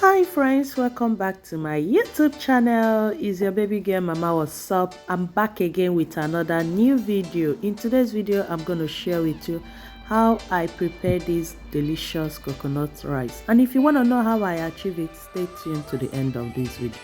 Hi friends, welcome back to my YouTube channel. Is your baby girl Mama? What's up? I'm back again with another new video. In today's video, I'm going to share with you how I prepare this delicious coconut rice. And if you want to know how I achieve it, stay tuned to the end of this video.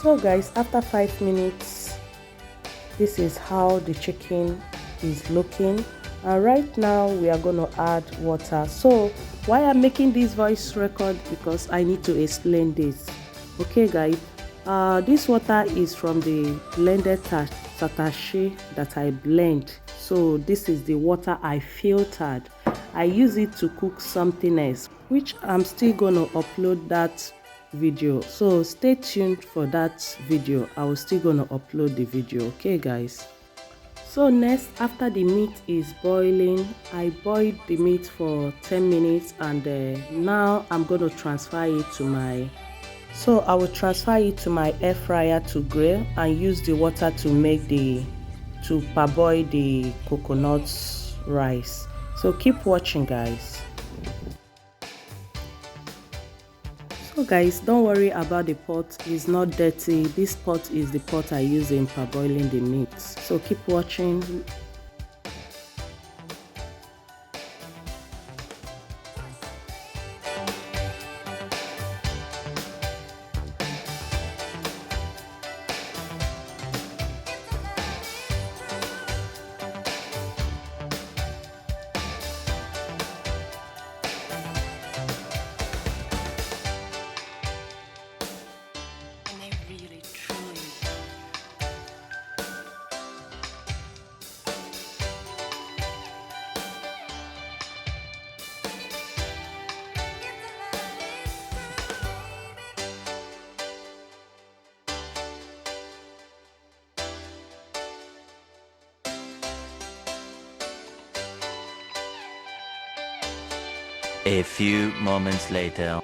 So guys, after 5 minutes, this is how the chicken is looking, and right now we are going to add water. So why I'm making this voice record, because I need to explain this. Okay guys, this water is from the blended satashi that I blend. So this is the water I filtered. I use it to cook something else, which I'm still going to upload that video, so stay tuned for that video. I will still gonna upload the video. Okay guys, so next, after the meat is boiling, I boiled the meat for 10 minutes, and now I'm going to transfer it to my I will transfer it to my air fryer to grill and use the water to parboil the coconut rice. So keep watching guys. So guys, don't worry about the pot, it's not dirty. This pot is the pot I use in parboiling the meat. So keep watching. A few moments later.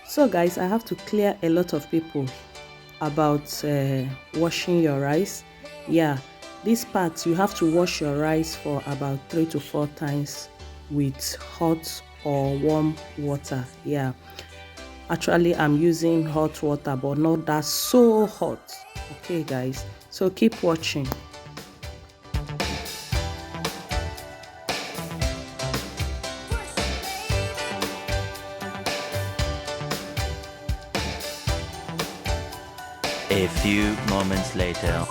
So guys, I have to clear a lot of people about washing your rice. Yeah, this part you have to wash your rice for about 3 to 4 times with hot or warm water. Yeah, actually I'm using hot water, but not that so hot. Okay guys, so keep watching. A few moments later.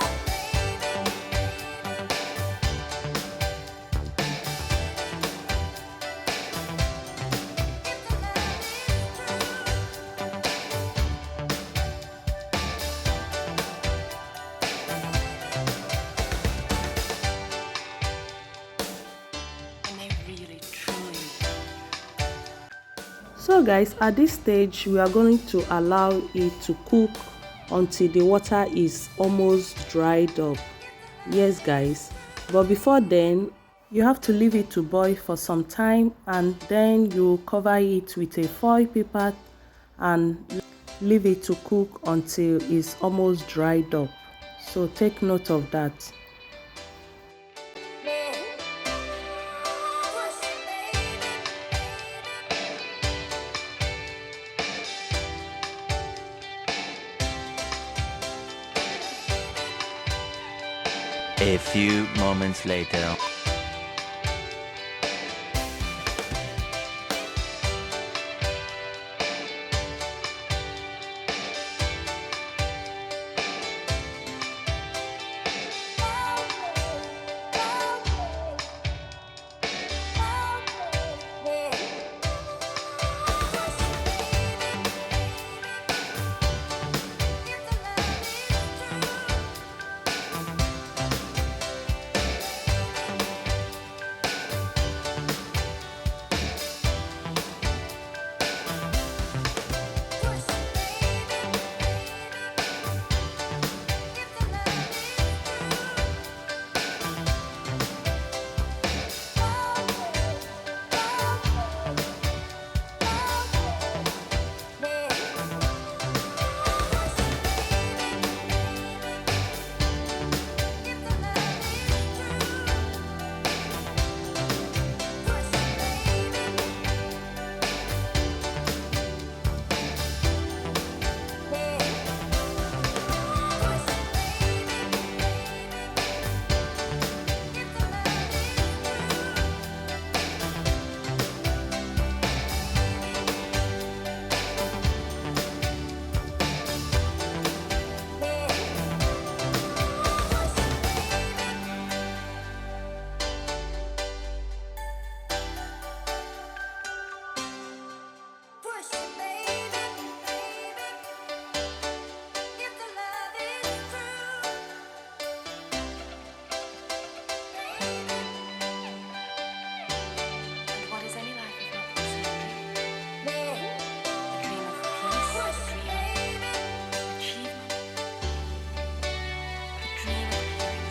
So guys, at this stage we are going to allow it to cook until the water is almost dried up. Yes guys, but before then you have to leave it to boil for some time, and then you cover it with a foil paper and leave it to cook until it's almost dried up. So take note of that. A few moments later.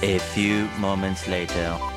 A few moments later.